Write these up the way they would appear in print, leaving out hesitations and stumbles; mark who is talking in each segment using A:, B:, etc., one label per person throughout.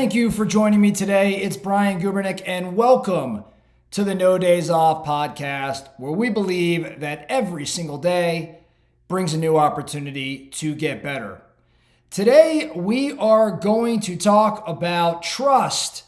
A: Thank you for joining me today. It's Brian Gubernick, and welcome to the No Days Off podcast, where we believe that every single day brings a new opportunity to get better. Today, we are going to talk about trust,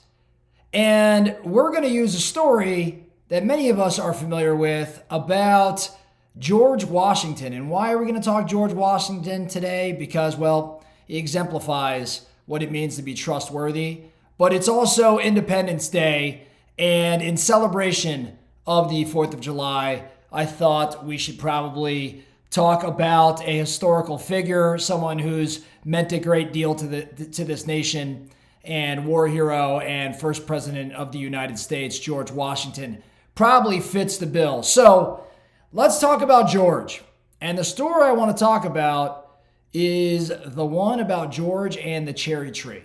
A: and we're going to use a story that many of us are familiar with about George Washington. And why are we going to talk George Washington today? Because, well, he exemplifies what it means to be trustworthy, but it's also Independence Day, and in celebration of the 4th of July, I thought we should probably talk about a historical figure, someone who's meant a great deal to this nation, and war hero and first president of the United States, George Washington, probably fits the bill. So let's talk about George. And the story I want to talk about is the one about George and the cherry tree.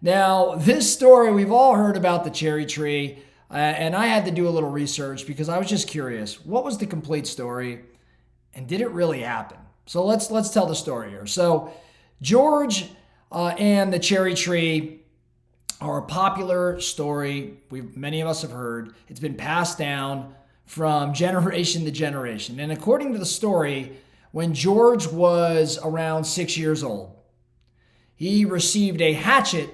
A: Now, this story, we've all heard about the cherry tree, and I had to do a little research because I was just curious. What was the complete story, and did it really happen? So let's tell the story here. So George and the cherry tree are a popular story many of us have heard. It's been passed down from generation to generation. And according to the story, when George was around 6 years old, he received a hatchet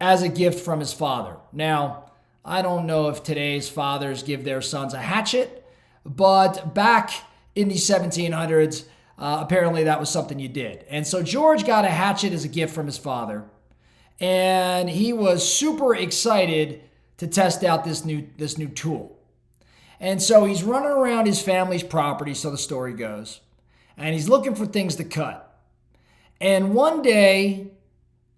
A: as a gift from his father. Now, I don't know if today's fathers give their sons a hatchet, but back in the 1700s, apparently that was something you did. And so George got a hatchet as a gift from his father, and he was super excited to test out this new tool. And so he's running around his family's property, so the story goes, and he's looking for things to cut. And one day,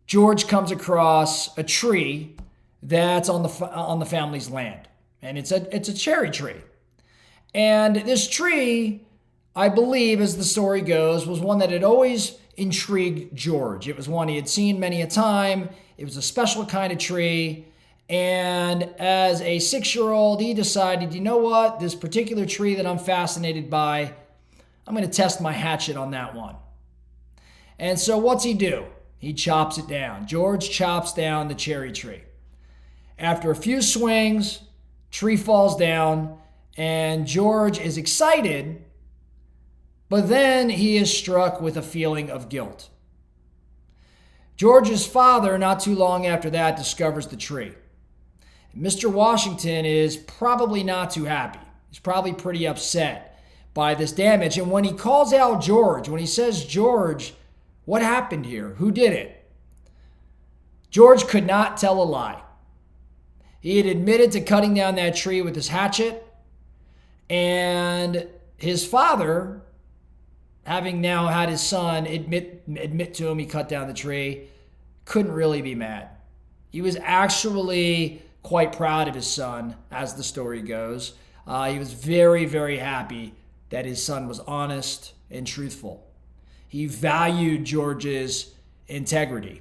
A: George comes across a tree that's on the family's land, and it's a cherry tree. And this tree, I believe, as the story goes, was one that had always intrigued George. It was one he had seen many a time. It was a special kind of tree. And as a 6-year-old, he decided, you know what, this particular tree that I'm fascinated by, I'm going to test my hatchet on that one. And so what's he do? He chops it down. George chops down the cherry tree. After a few swings, tree falls down, and George is excited, but then he is struck with a feeling of guilt. George's father, not too long after that, discovers the tree. Mr. Washington is probably not too happy. He's probably pretty upset by this damage. And when he calls out George, when he says, George, what happened here? Who did it? George could not tell a lie. He had admitted to cutting down that tree with his hatchet, and his father, having now had his son admit to him he cut down the tree, couldn't really be mad. He was actually quite proud of his son, as the story goes. He was very, very happy that his son was honest and truthful. He valued George's integrity.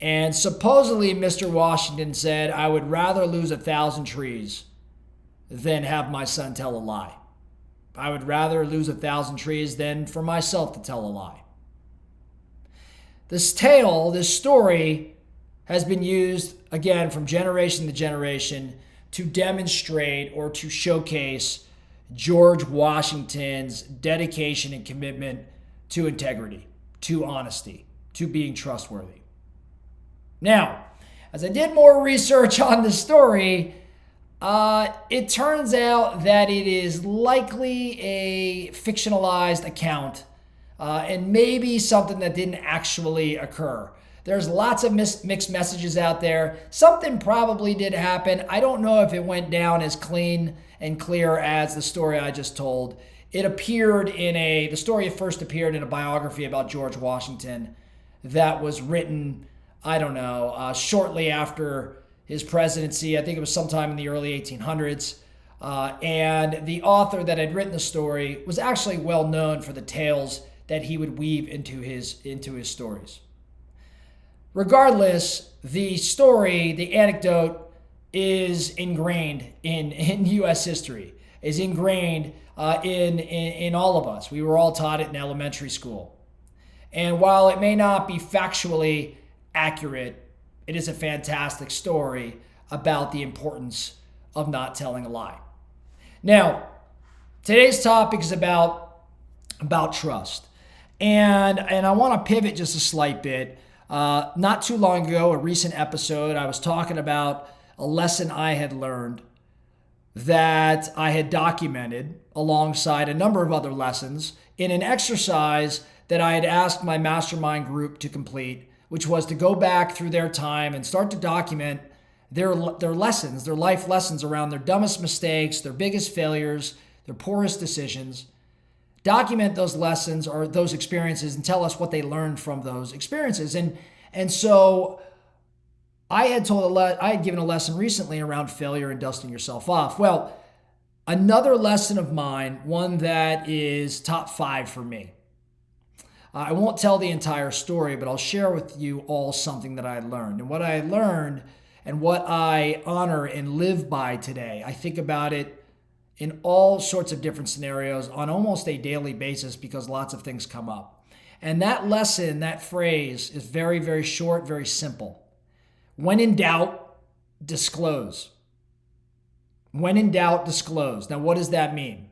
A: And supposedly Mr. Washington said, I would rather lose 1,000 trees than have my son tell a lie. I would rather lose 1,000 trees than for myself to tell a lie. This story, has been used, again, from generation to generation to demonstrate or to showcase George Washington's dedication and commitment to integrity, to honesty, to being trustworthy. Now, as I did more research on the story, it turns out that it is likely a fictionalized account and maybe something that didn't actually occur. There's lots of mixed messages out there. Something probably did happen. I don't know if it went down as clean and clear as the story I just told. The story first appeared in a biography about George Washington that was written, shortly after his presidency. I think it was sometime in the early 1800s. And the author that had written the story was actually well known for the tales that he would weave into his stories. Regardless, the anecdote is ingrained in U.S. history, is ingrained in all of us. We were all taught it in elementary school. And while it may not be factually accurate, it is a fantastic story about the importance of not telling a lie. Now, today's topic is about trust. And I want to pivot just a slight bit. Not too long ago, a recent episode, I was talking about a lesson I had learned that I had documented alongside a number of other lessons in an exercise that I had asked my mastermind group to complete, which was to go back through their time and start to document their lessons, their life lessons around their dumbest mistakes, their biggest failures, their poorest decisions. Document those lessons or those experiences and tell us what they learned from those experiences. And so I had given a lesson recently around failure and dusting yourself off. Well, another lesson of mine, one that is top 5 for me. I won't tell the entire story, but I'll share with you all something that I learned. And what I learned and what I honor and live by today, I think about it in all sorts of different scenarios on almost a daily basis because lots of things come up. And that lesson, that phrase is very, very short, very simple. When in doubt, disclose. When in doubt, disclose. Now, what does that mean?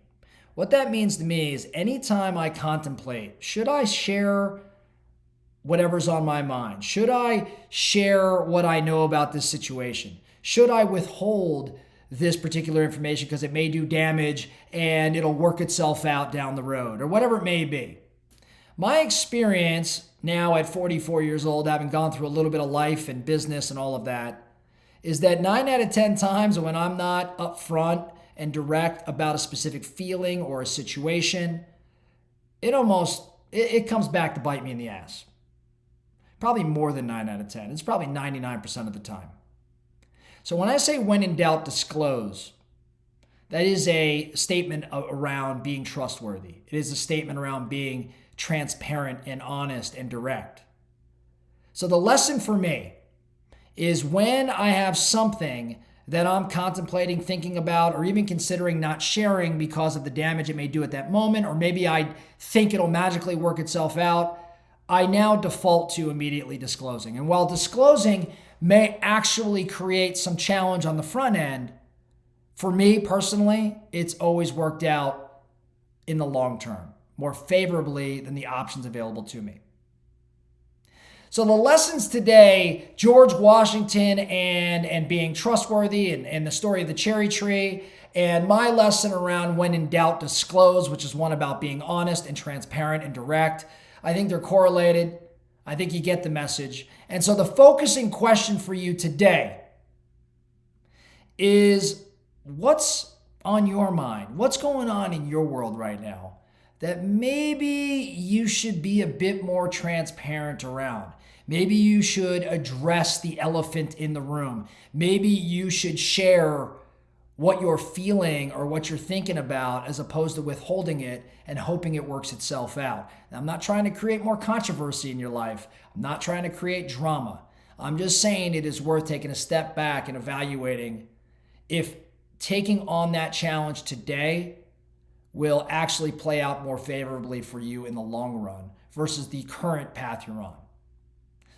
A: What that means to me is anytime I contemplate, should I share whatever's on my mind? Should I share what I know about this situation? Should I withhold this particular information because it may do damage and it'll work itself out down the road or whatever it may be? My experience now at 44 years old, having gone through a little bit of life and business and all of that, is that 9 out of 10 times when I'm not upfront and direct about a specific feeling or a situation, it comes back to bite me in the ass. Probably more than 9 out of 10. It's probably 99% of the time. So when I say when in doubt, disclose, that is a statement around being trustworthy. It is a statement around being transparent and honest and direct. So the lesson for me is when I have something that I'm contemplating, thinking about, or even considering not sharing because of the damage it may do at that moment, or maybe I think it'll magically work itself out, I now default to immediately disclosing. And while disclosing may actually create some challenge on the front end, for me personally, it's always worked out in the long term, more favorably than the options available to me. So the lessons today, George Washington and being trustworthy and the story of the cherry tree, and my lesson around when in doubt, disclose, which is one about being honest and transparent and direct. I think they're correlated. I think you get the message. And so the focusing question for you today is what's on your mind? What's going on in your world right now that maybe you should be a bit more transparent around? Maybe you should address the elephant in the room. Maybe you should share what you're feeling or what you're thinking about as opposed to withholding it and hoping it works itself out. Now, I'm not trying to create more controversy in your life. I'm not trying to create drama. I'm just saying it is worth taking a step back and evaluating if taking on that challenge today will actually play out more favorably for you in the long run versus the current path you're on.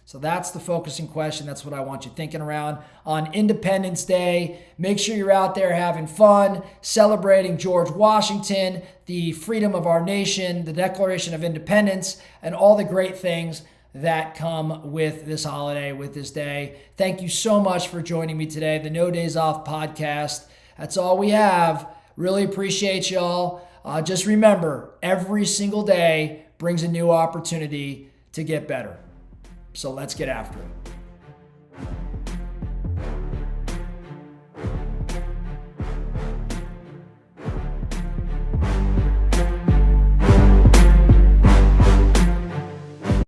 A: So that's the focusing question. That's what I want you thinking around on Independence Day. Make sure you're out there having fun, celebrating George Washington, the freedom of our nation, the Declaration of Independence, and all the great things that come with this holiday, with this day. Thank you so much for joining me today. The No Days Off podcast. That's all we have. Really appreciate y'all. Just remember, every single day brings a new opportunity to get better. So let's get after it.